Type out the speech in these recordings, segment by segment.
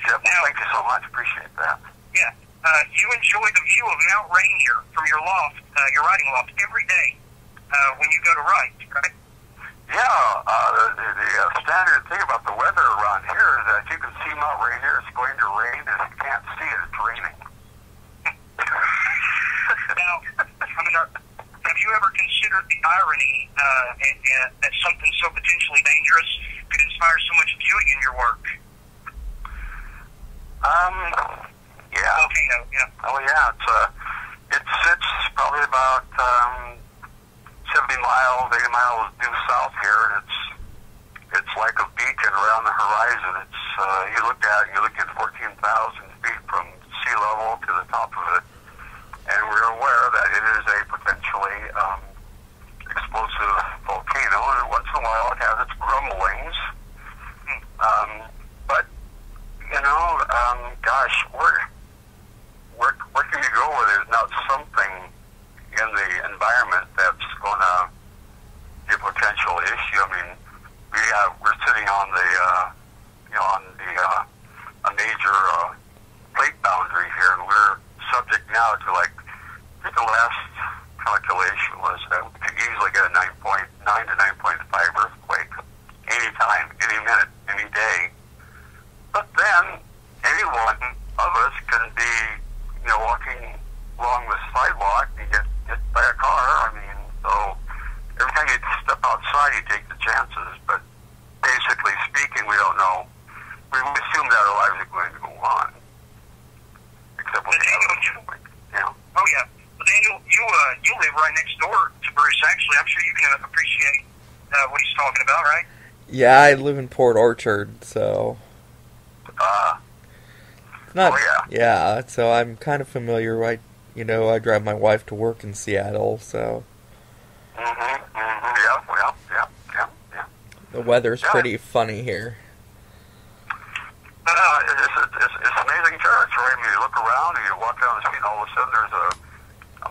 Yep. Now, thank you so much. Appreciate that. Yeah. You enjoy the view of Mount Rainier from your loft, your writing loft, every day when you go to write, right? Yeah. The standard thing about the weather around here is that you can see Mount Rainier. It's going to rain, and if you can't see it, it's raining. Now, I mean, have you ever considered the irony that something so potentially dangerous could inspire so much beauty in your work? Yeah. Volcano, yeah. Oh, yeah. It sits probably about 70 miles, 80 miles due south here, and it's like a beacon around the horizon. It's you look at 14,000 feet from sea level to the top of it, and we're aware that it is a potentially explosive volcano, and once in a while it has its grumblings. But you know, gosh, where can you go where there's not something in the environment that's going to be a potential issue? I mean, we're sitting on a major plate boundary here, and we're subject now to, like, I think the last calculation was that we could easily get a 9.9 to 9.5 earthquake anytime, any minute, any day. But then any one of us can be, walking along the sidewalk and get hit by a car. I mean, so every time you step outside, you take the chances. But basically speaking, we don't know. We assume that our lives are going to go on. Except when Oh, yeah. But Daniel, you live right next door to Bruce. Actually, I'm sure you can appreciate what he's talking about, right? Yeah, I live in Port Orchard, so... Not, yeah, so I'm kind of familiar. I drive my wife to work in Seattle, so... Yeah. The weather's pretty funny here. It's amazing territory. I mean, you look around and you walk down the street, and all of a sudden there's a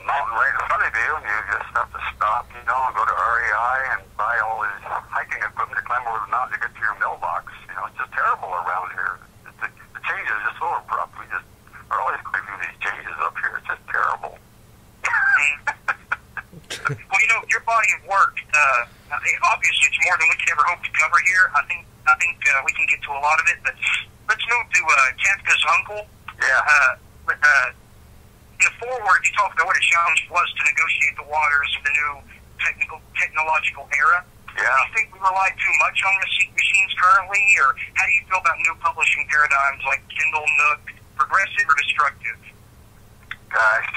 mountain right in front of you, and you just have to stop, and go to REI and buy all this hiking equipment to climb over the mountain to get to your mailbox. It's just terrible around here. The changes are just so abrupt. We just are always going through these changes up here. It's just terrible. Well, your body of work, obviously it's more than we could ever hope to cover here. I think we can get to a lot of it, but let's move to Kafka's uncle. Yeah. In the foreword, you talked about what a challenge it was to negotiate the waters of the new technological era. Yeah. Do you think we rely too much on machines currently, or how do you feel about new publishing paradigms like Kindle, Nook, progressive or destructive? Gosh.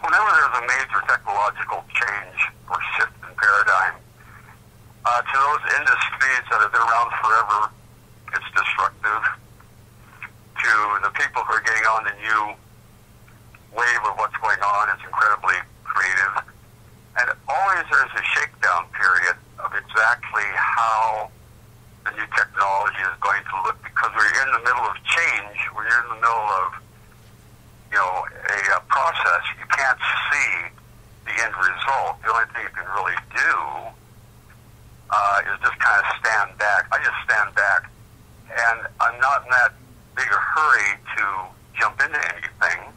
Whenever there's a major technological change or shift in paradigm, to those industries that have been around forever, it's destructive. To the people who are getting on the new wave of what's going on, it's incredibly creative. And always there's a shakedown period of exactly how the new technology is going to look, because we're in the middle of change. We're in the middle of a process. You can't see the end result. The only thing you can really do is just kind of stand back. I just stand back, and I'm not in that big a hurry to jump into anything.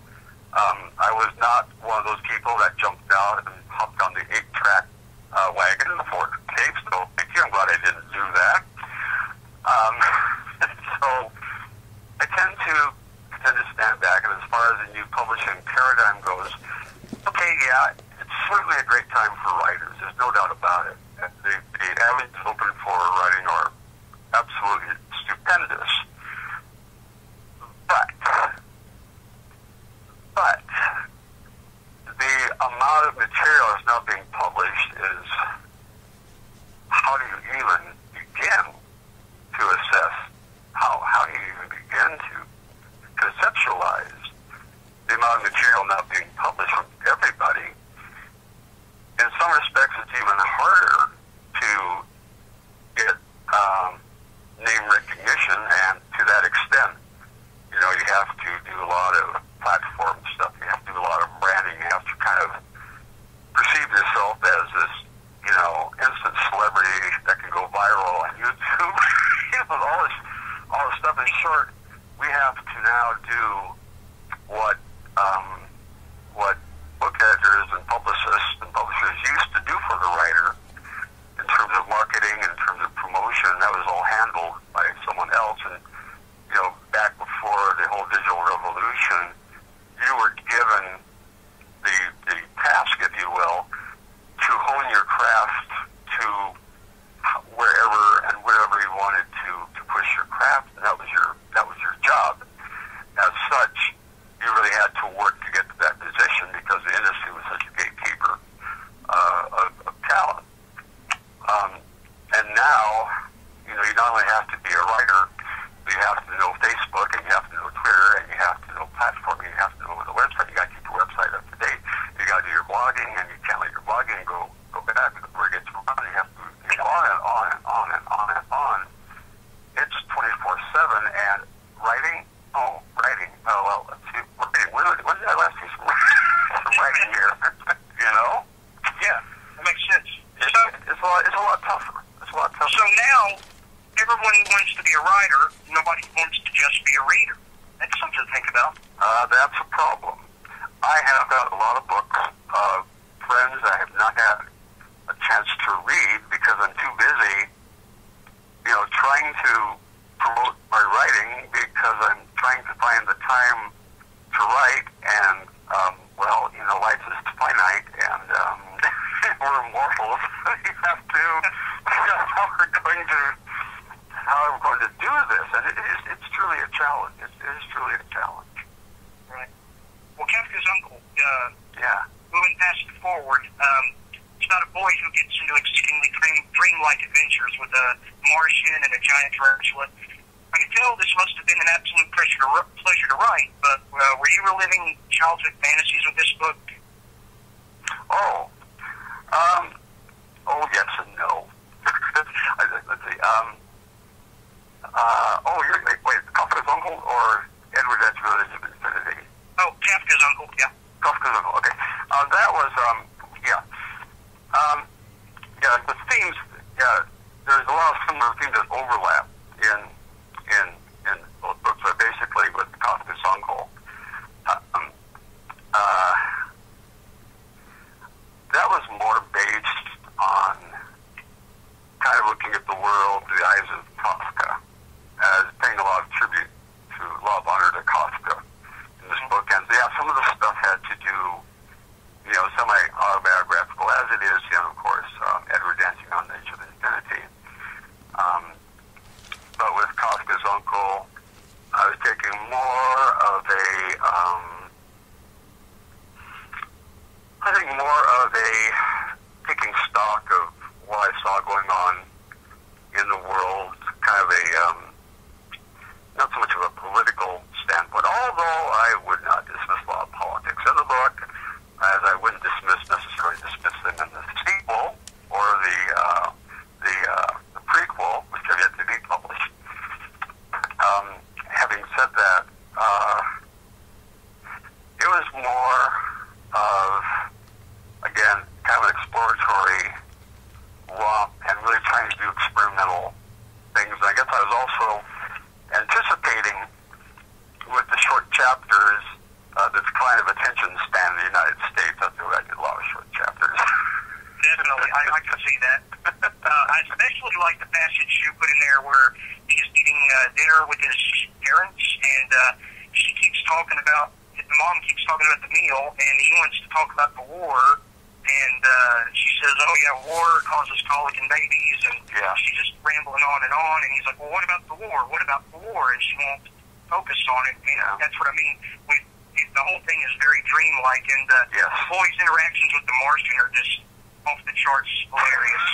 I was not one of those people that jumped out and hopped on the 8-track wagon in the Ford Escape, so thank you. I'm glad I didn't do that. So I tend to stand back, and as far as the new publishing paradigm goes, okay, yeah, it's certainly a great time for writers. There's no doubt about it. The avenues open for writing are absolutely stupendous. But the amount of material that's now being published is, how do you even begin to assess all this stuff. In short, we have to now do what book editors and publishers used to do for the writer in terms of marketing, in terms of promotion. That was all handled by someone else. And back before the whole digital revolution, you were given the task, if you will, to hone your craft to wherever and whatever you wanted to push your craft, and that was your job. As such, you really had to work to get to that position because the industry was such a gatekeeper of talent. And now, you not only have to be a writer, but you have to know Facebook, and you have to know Twitter, and you have to know platforming, you have to know the website. You got to keep your website up to date. You got to do your blogging, and you can't let your blogging go back before it gets run. You have to go on and on and on and on and on. It's 24/7, and writing. Oh, well, let's see. When did I last see some writing here? Yeah, that makes sense. It's a lot tougher. It's a lot tougher. So now, everyone wants to be a writer. Nobody wants to just be a reader. That's something to think about. That's a problem. I have got a lot of books, friends I have not had a chance to read because I'm too busy, trying to promote my writing because I'm trying to find the time to write, and life is finite, and we're mortals. You have to figure out how I'm going to do this, and it's truly a challenge. It is truly a challenge. Right. Well, Kafka's uncle. Yeah. Moving past it forward, it's about a boy who gets into exceedingly dreamlike adventures with a Martian and a giant tarantula. I can tell this must have been an absolute pleasure to write, but were you reliving childhood fantasies with this book? Yes and no. Let's see. Wait, Kafka's uncle or Edward Ed's Village of Infinity? Oh, Kafka's uncle, yeah. Kafka's uncle, okay. That was, the themes, there's a lot of similar themes that overlap in both books, but basically with Kafka's uncle. That was more based on kind of looking at the world through the eyes of Kafka, as paying a lot of tribute to, a lot of honor to Kafka in this book. And some of the stuff had to do, semi-autobiographical, as it is, of course, Edward dancing on the edge of infinity. But with Kafka's uncle, I was taking more of taking stock of what I saw going on in the world, kind of not so much of a political standpoint, although I would not dismiss a lot of politics in the book, as I wouldn't necessarily dismiss them in the sequel or the prequel, which are yet to be published. Having said that, it was more of, again, kind of an exploratory romp and really trying to do experimental things. And I guess I was also anticipating with the short chapters the decline of attention span in the United States. I did a lot of short chapters. Definitely, I can see that. I especially like the passage you put in there where he's eating dinner with his parents, and she keeps talking about, the mom keeps talking about the meal, and he wants to talk about the war, and she says, war causes colic in babies, and she's just rambling on, and he's like, well, what about the war? What about the war? And she won't focus on it, and that's what I mean. The whole thing is very dreamlike, and Floyd's interactions with the Martian are just off the charts hilarious.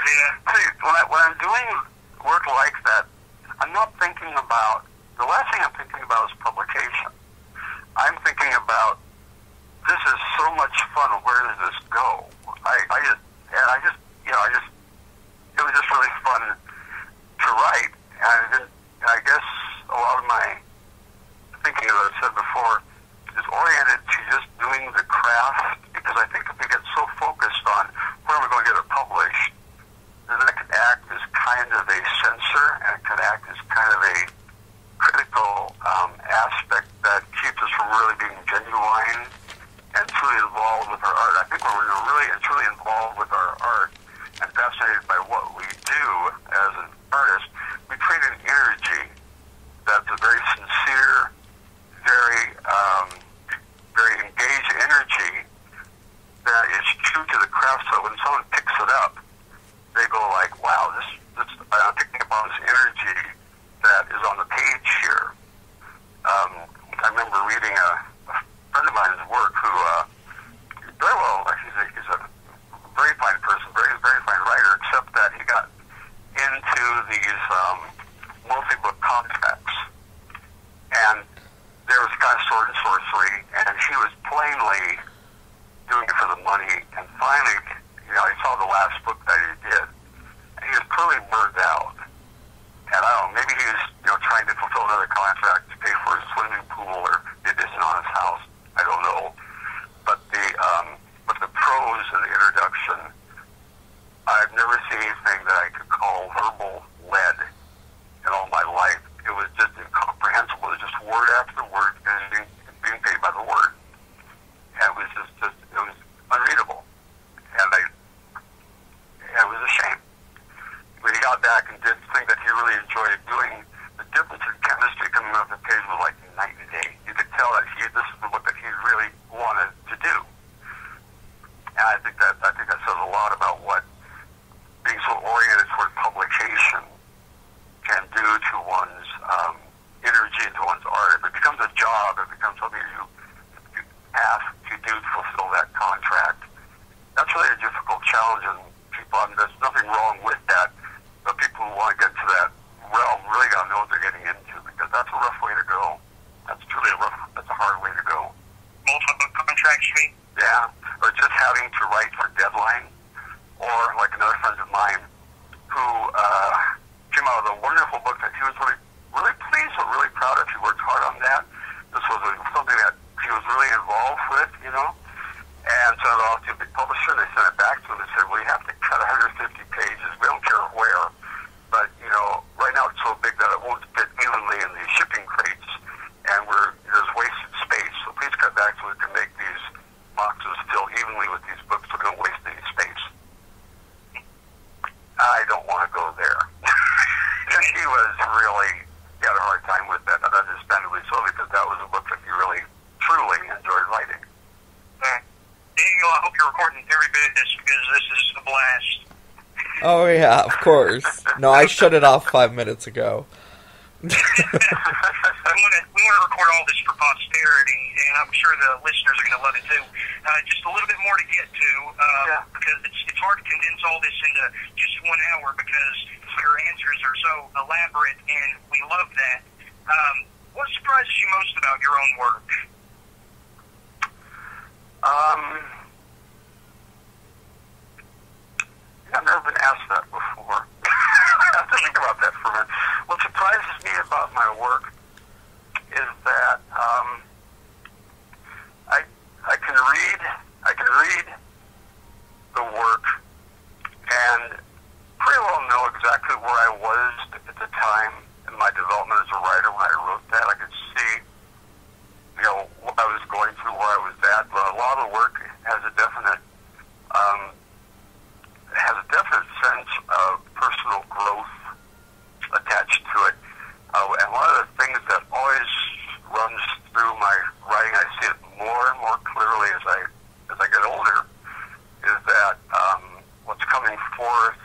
See, when I'm doing work like that, I'm not thinking about, the last thing I'm thinking about is publication. I'm thinking about, this is so much fun, where does this go? It was just really fun to write, and I guess a lot of my thinking, as I said before, is oriented to just doing the craft, because I think if we get so focused on where we're going to get it published, the next last book that he did. And he was clearly burned out. And I don't know, maybe he was, trying to fulfill another contract to pay for his swimming pool or the addition on his house. I don't know. But the prose and the introduction, I've never seen anything that I could call verbal led in all my life. It was just incomprehensible. It was just word after word and being paid by the word. And it was just it was unreadable. And it was a shame. When he got back and did the thing that he really enjoyed doing, the difference in chemistry coming off the page was like night and day. You could tell that this is the book that he really wanted to do. And I think that says a lot about what being so oriented toward publication can do to one's energy and to one's art. If it becomes a job, it becomes something you have to do to fulfill that contract. That's really a difficult challenge, and people, there's nothing wrong with that, but people who want to get to that realm really got to know what they're getting into, because that's a rough way to go. That's a hard way to go. Multiple contracts, you mean? Yeah, or just having to write for deadline, or like another friend of mine who came out with a wonderful book that he was really pleased or really proud of. He worked hard on that. This was something that he was really involved with, and sent it off to a big publisher. They sent it back to him and said, well, you have to cut 150 pages. We don't care where. But, right now it's so big that it won't fit evenly in the shipping crates, and there's wasted space. So please cut back so we can make these boxes fill evenly with these books so we don't waste any space. I don't want to go there. And he had a hard time with that, and understandably so, because that was a book that he really, truly enjoyed writing. Daniel, I hope you're recording every bit of this, because this is a blast. Oh, yeah, of course. No, I shut it off 5 minutes ago. We want to record all this for posterity, and I'm sure the listeners are going to love it too. Just a little bit more to get to, because it's hard to condense all this into just 1 hour, because your answers are so elaborate, and we love that. What surprises you most about your own work? I've never been asked that before. I have to think about that for a minute. What surprises me about my work is that I can read the work and pretty well know exactly where I was at the time in my development as a writer when I wrote that. I could see, what I was going through, where I was at. But a lot of the work has a definite sense of personal growth attached to it. And one of the things that always runs through my writing, I see it more and more clearly as I get older, is that what's coming forth